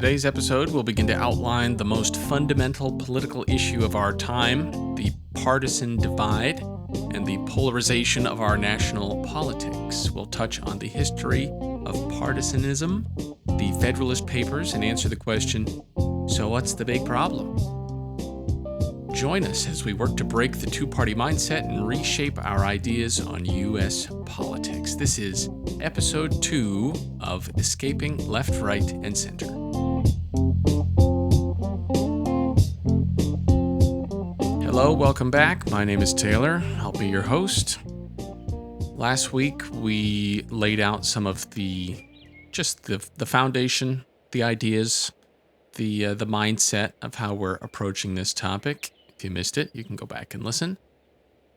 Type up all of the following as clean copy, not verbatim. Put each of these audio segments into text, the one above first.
today's episode, we'll begin to outline the most fundamental political issue of our time, the partisan divide, and the polarization of our national politics. We'll touch on the history of partisanism, the Federalist Papers, and answer the question, so what's the big problem? Join us as we work to break the two-party mindset and reshape our ideas on U.S. politics. This is Episode 2 of Escaping Left, Right, and Center. Hello, welcome back. My name is Taylor. I'll be your host. Last week, we laid out some of the foundation, the ideas, the mindset of how we're approaching this topic. If you missed it, you can go back and listen.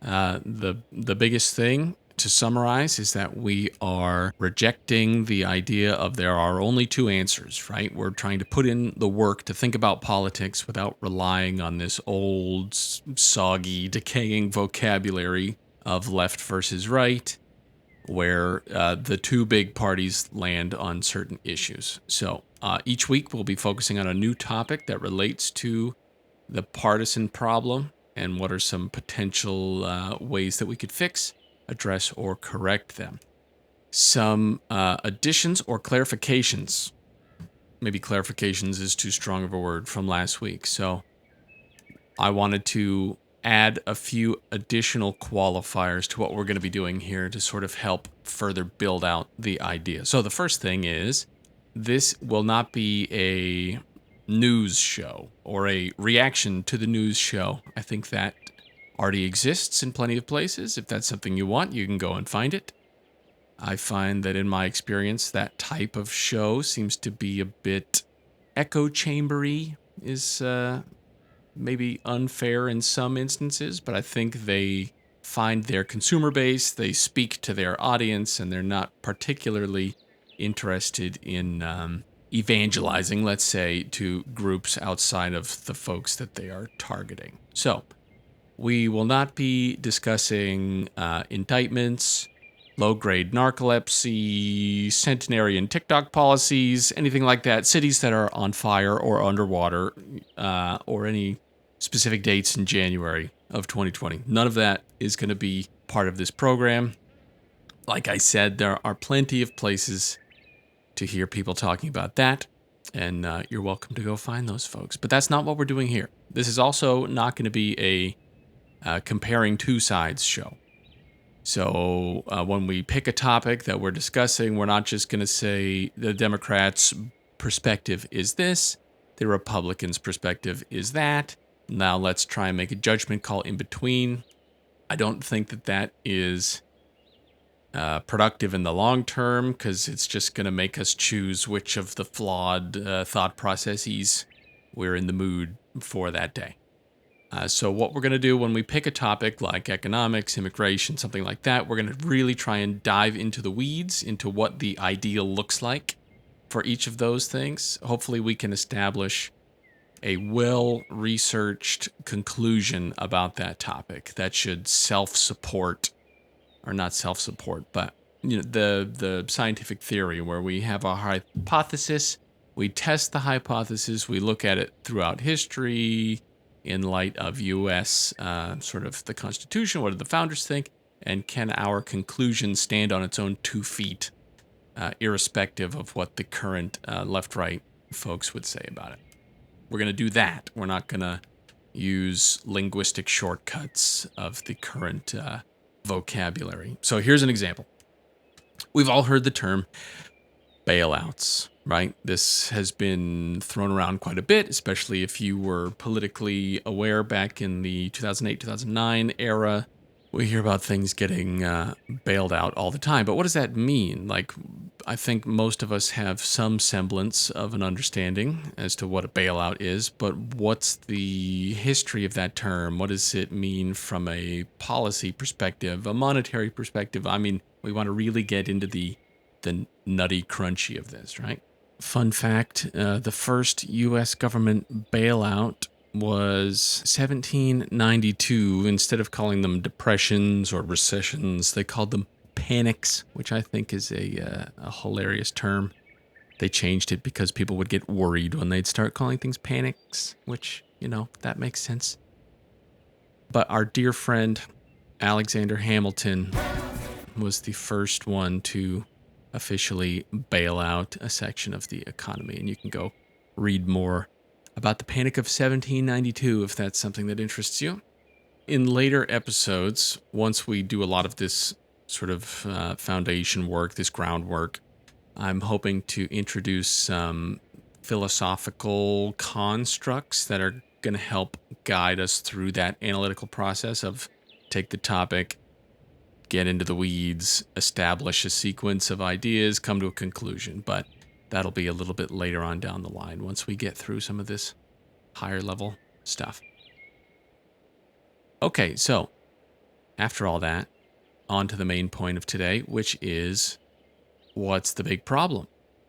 The biggest thing to summarize is that we are rejecting the idea of there are only two answers, right? We're trying to put in the work to think about politics without relying on this old, soggy, decaying vocabulary of left versus right, where the two big parties land on certain issues. So each week we'll be focusing on a new topic that relates to the partisan problem and what are some potential ways that we could fix, address, or correct them. Some additions or clarifications. Maybe clarifications is too strong of a word from last week. So I wanted to add a few additional qualifiers to what we're going to be doing here to sort of help further build out the idea. So the first thing is, this will not be a news show or a reaction to the news show. I think that already exists in plenty of places. If that's something you want, you can go and find it. I find that in my experience, that type of show seems to be a bit echo chambery, is maybe unfair in some instances, but I think they find their consumer base, they speak to their audience, and they're not particularly interested in evangelizing, let's say, to groups outside of the folks that they are targeting. So we will not be discussing indictments, low-grade narcolepsy, centenarian TikTok policies, anything like that, cities that are on fire or underwater, or any specific dates in January of 2020. None of that is going to be part of this program. Like I said, there are plenty of places to hear people talking about that, and you're welcome to go find those folks. But that's not what we're doing here. This is also not going to be a comparing two sides show. So when we pick a topic that we're discussing, we're not just going to say the Democrats' perspective is this, the Republicans' perspective is that. Now let's try and make a judgment call in between. I don't think that is productive in the long term, because it's just going to make us choose which of the flawed thought processes we're in the mood for that day. So what we're going to do when we pick a topic like economics, immigration, something like that, we're going to really try and dive into the weeds, into what the ideal looks like for each of those things. Hopefully we can establish a well-researched conclusion about that topic that should self-support, or not self-support, but the scientific theory where we have a hypothesis, we test the hypothesis, we look at it throughout history in light of U.S. Sort of the Constitution, what did the founders think, and can our conclusion stand on its own 2 feet, irrespective of what the current left-right folks would say about it. We're going to do that. We're not going to use linguistic shortcuts of the current vocabulary. So here's an example. We've all heard the term bailouts, right? This has been thrown around quite a bit, especially if you were politically aware back in the 2008-2009 era. We hear about things getting bailed out all the time. But what does that mean? Like, I think most of us have some semblance of an understanding as to what a bailout is, but what's the history of that term? What does it mean from a policy perspective, a monetary perspective? I mean, we want to really get into the nutty crunchy of this, right? Fun fact, the first U.S. government bailout was 1792. Instead of calling them depressions or recessions, they called them panics, which I think is a hilarious term. They changed it because people would get worried when they'd start calling things panics, which, that makes sense. But our dear friend Alexander Hamilton was the first one to officially bail out a section of the economy. And you can go read more about the Panic of 1792 if that's something that interests you. In later episodes, once we do a lot of this sort of foundation work, this groundwork, I'm hoping to introduce some philosophical constructs that are going to help guide us through that analytical process of take the topic, get into the weeds, establish a sequence of ideas, come to a conclusion. But that'll be a little bit later on down the line once we get through some of this higher level stuff. Okay, so after all that, on to the main point of today, which is what's the big problem?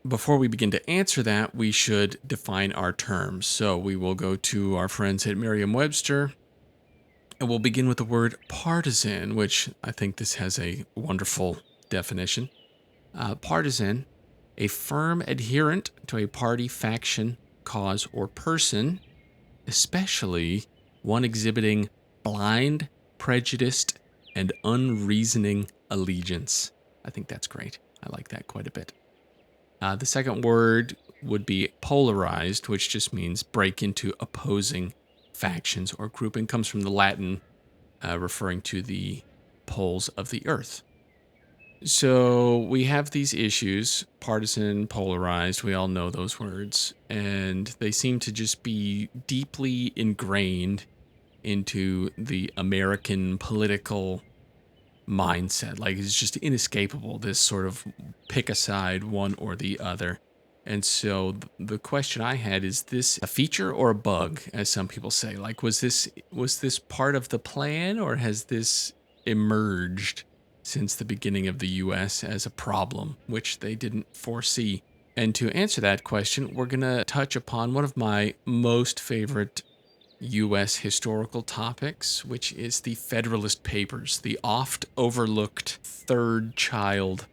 Before we begin to answer that, we should define our terms. So we will go to our friends at Merriam-Webster, and we'll begin with the word partisan, which I think this has a wonderful definition. Partisan, a firm adherent to a party, faction, cause, or person, especially one exhibiting blind, prejudiced, and unreasoning allegiance. I think that's great. I like that quite a bit. The second word would be polarized, which just means break into opposing factions or grouping. Comes from the Latin referring to the poles of the earth. So we have these issues, partisan, polarized, we all know those words, and they seem to just be deeply ingrained into the American political mindset. Like, it's just inescapable, this sort of pick a side, one or the other. And so the question I had, is this a feature or a bug, as some people say? Like, was this part of the plan, or has this emerged since the beginning of the U.S. as a problem, which they didn't foresee? And to answer that question, we're going to touch upon one of my most favorite U.S. historical topics, which is the Federalist Papers, the oft overlooked third child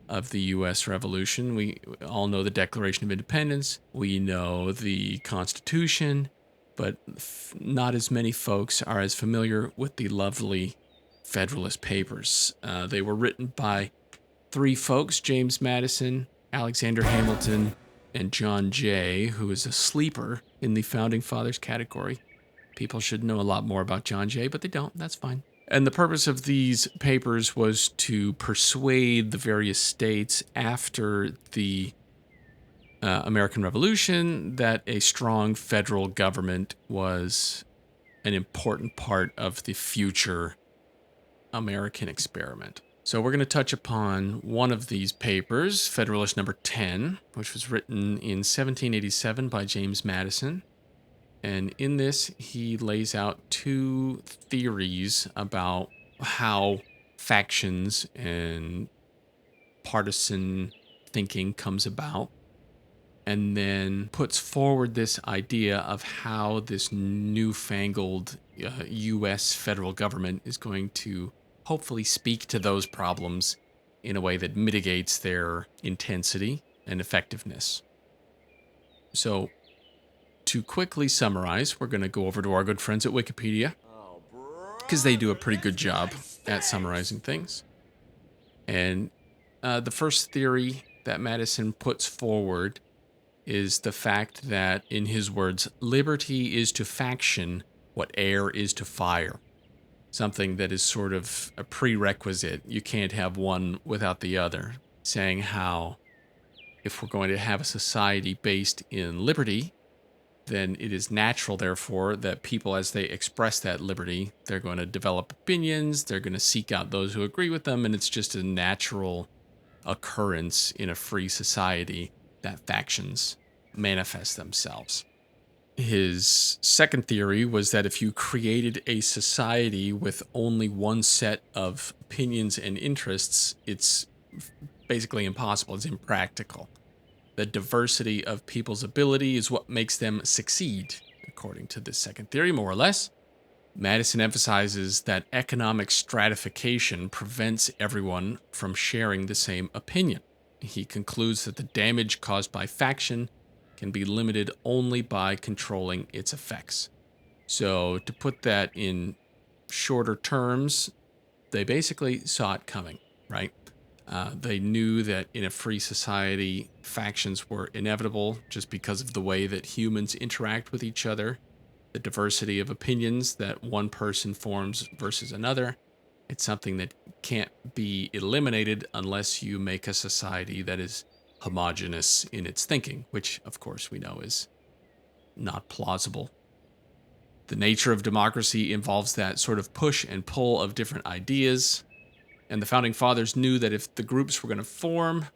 of the U.S. Revolution. We all know the Declaration of Independence. We know the Constitution, but not as many folks are as familiar with the lovely Federalist Papers. They were written by three folks: James Madison, Alexander Hamilton, and John Jay, who is a sleeper in the Founding Fathers category. People should know a lot more about John Jay, but they don't. That's fine. And the purpose of these papers was to persuade the various states after the American Revolution that a strong federal government was an important part of the future American experiment. So we're going to touch upon one of these papers, Federalist number 10, which was written in 1787 by James Madison. And in this, he lays out two theories about how factions and partisan thinking comes about, and then puts forward this idea of how this newfangled U.S. federal government is going to hopefully speak to those problems in a way that mitigates their intensity and effectiveness. So, to quickly summarize, we're going to go over to our good friends at Wikipedia, because they do a pretty good job at summarizing things. And the first theory that Madison puts forward is the fact that, in his words, liberty is to faction what air is to fire. Something that is sort of a prerequisite. You can't have one without the other. Saying how, if we're going to have a society based in liberty, then it is natural, therefore, that people, as they express that liberty, they're going to develop opinions, they're going to seek out those who agree with them, and it's just a natural occurrence in a free society that factions manifest themselves. His second theory was that if you created a society with only one set of opinions and interests, it's basically impossible, it's impractical. The diversity of people's ability is what makes them succeed, according to this second theory, more or less. Madison emphasizes that economic stratification prevents everyone from sharing the same opinion. he concludes that the damage caused by faction can be limited only by controlling its effects. So, to put that in shorter terms, they basically saw it coming, right? They knew that in a free society, factions were inevitable just because of the way that humans interact with each other, the diversity of opinions that one person forms versus another. It's something that can't be eliminated unless you make a society that is homogenous in its thinking, which, of course, we know is not plausible. The nature of democracy involves that sort of push and pull of different ideas. And the founding fathers knew that if the groups were going to form,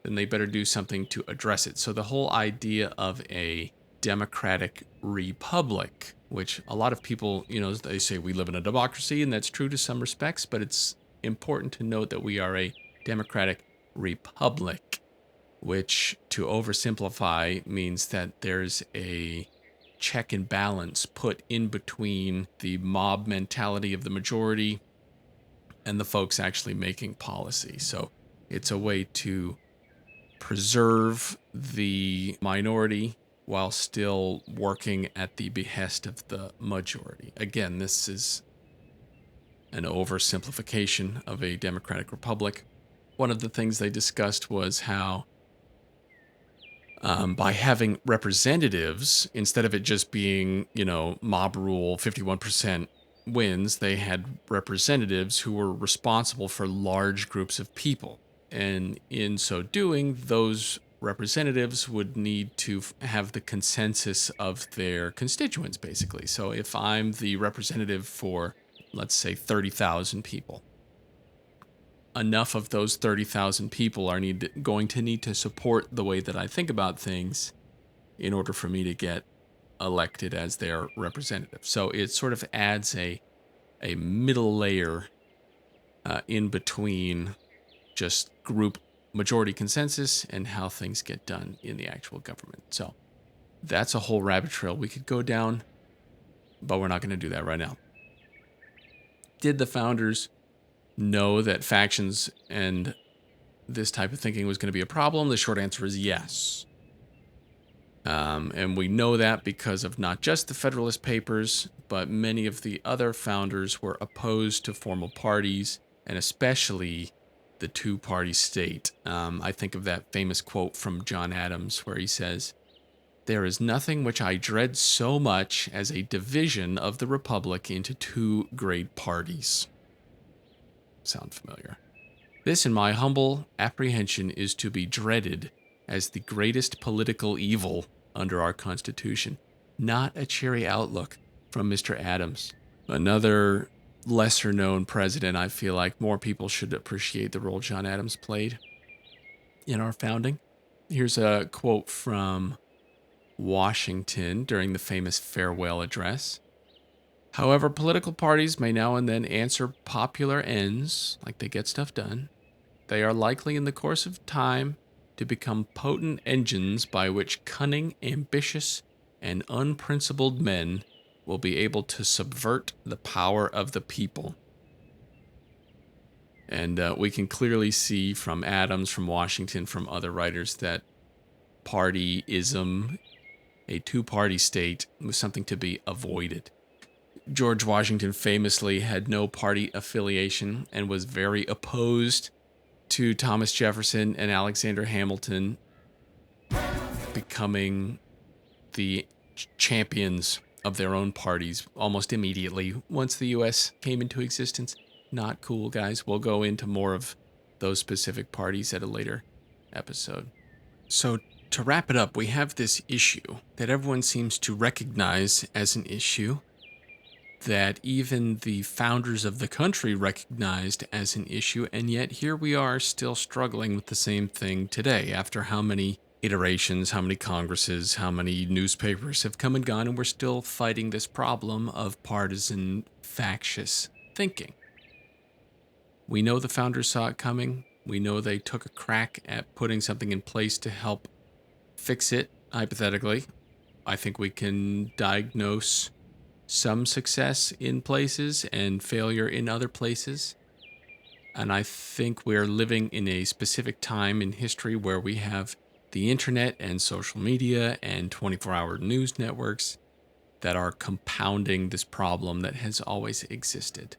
then they better do something to address it. So the whole idea of a democratic republic, which a lot of people, they say we live in a democracy, and that's true to some respects, but it's important to note that we are a democratic republic, which, to oversimplify, means that there's a check and balance put in between the mob mentality of the majority and the folks actually making policy. So it's a way to preserve the minority while still working at the behest of the majority. Again, this is an oversimplification of a democratic republic. One of the things they discussed was how by having representatives, instead of it just being, mob rule, 51% wins, they had representatives who were responsible for large groups of people. And in so doing, those representatives would need to have the consensus of their constituents, basically. So if I'm the representative for, let's say, 30,000 people, enough of those 30,000 people are going to need to support the way that I think about things in order for me to get elected as their representative. So it sort of adds a middle layer in between just group majority consensus and how things get done in the actual government. So that's a whole rabbit trail we could go down, but we're not going to do that right now. Did the founders know that factions and this type of thinking was going to be a problem? The short answer is yes. And we know that because of not just the Federalist Papers, but many of the other founders were opposed to formal parties, and especially the two-party state. I think of that famous quote from John Adams where he says, "There is nothing which I dread so much as a division of the republic into two great parties." Sound familiar? This, in my humble apprehension, is to be dreaded as the greatest political evil under our Constitution. Not a cheery outlook from Mr. Adams. Another lesser-known president. I feel like more people should appreciate the role John Adams played in our founding. Here's a quote from Washington during the famous farewell address. "However, political parties may now and then answer popular ends, like they get stuff done. They are likely in the course of time to become potent engines by which cunning, ambitious, and unprincipled men will be able to subvert the power of the people." And we can clearly see from Adams, from Washington, from other writers that partyism, a two-party state, was something to be avoided. George Washington famously had no party affiliation and was very opposed to Thomas Jefferson and Alexander Hamilton becoming the champions of their own parties almost immediately once the U.S. came into existence. Not cool, guys. We'll go into more of those specific parties at a later episode. So to wrap it up, we have this issue that everyone seems to recognize as an issue that even the founders of the country recognized as an issue, and yet here we are still struggling with the same thing today after how many iterations, how many Congresses, how many newspapers have come and gone, and we're still fighting this problem of partisan, factious thinking. We know the founders saw it coming. We know they took a crack at putting something in place to help fix it, hypothetically. I think we can diagnose some success in places and failure in other places. And I think we're living in a specific time in history where we have the internet and social media and 24-hour news networks that are compounding this problem that has always existed.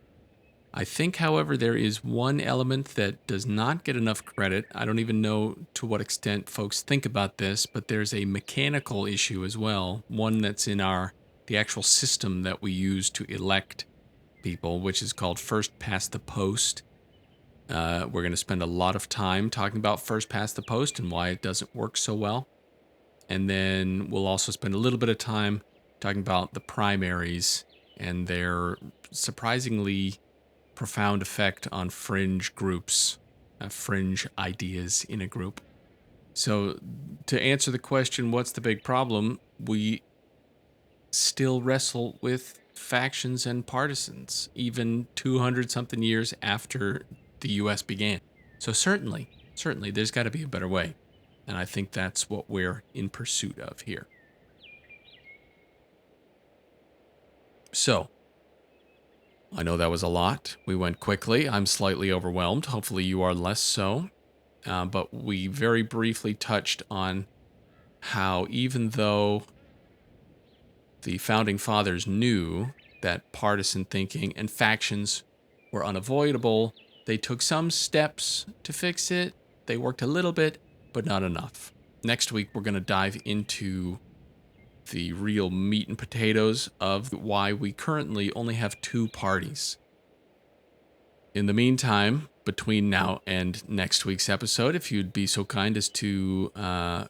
I think, however, there is one element that does not get enough credit. I don't even know to what extent folks think about this, but there's a mechanical issue as well, one that's in the actual system that we use to elect people, which is called first past the post. We're going to spend a lot of time talking about first past the post and why it doesn't work so well. And then we'll also spend a little bit of time talking about the primaries and their surprisingly profound effect on fringe groups, fringe ideas in a group. So to answer the question, what's the big problem? We still wrestle with factions and partisans, even 200-something years after the U.S. began. So certainly, there's got to be a better way. And I think that's what we're in pursuit of here. So, I know that was a lot. We went quickly. I'm slightly overwhelmed. Hopefully you are less so. But we very briefly touched on how even though the Founding Fathers knew that partisan thinking and factions were unavoidable, they took some steps to fix it. They worked a little bit, but not enough. Next week, we're going to dive into the real meat and potatoes of why we currently only have two parties. In the meantime, between now and next week's episode, if you'd be so kind as to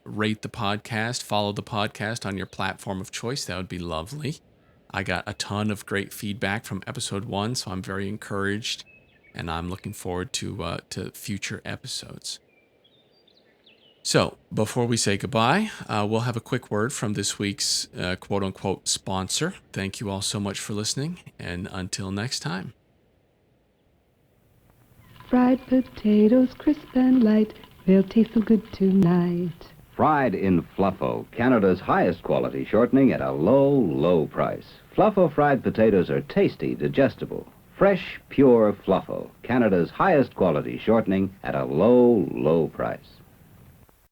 rate the podcast, follow the podcast on your platform of choice, that would be lovely. I got a ton of great feedback from episode 1, so I'm very encouraged, and I'm looking forward to future episodes. So, before we say goodbye, we'll have a quick word from this week's quote-unquote sponsor. Thank you all so much for listening, and until next time. Fried potatoes, crisp and light, they'll taste so good tonight. Fried in Fluffo, Canada's highest quality shortening at a low, low price. Fluffo fried potatoes are tasty, digestible. Fresh, pure Fluffo, Canada's highest quality shortening at a low, low price.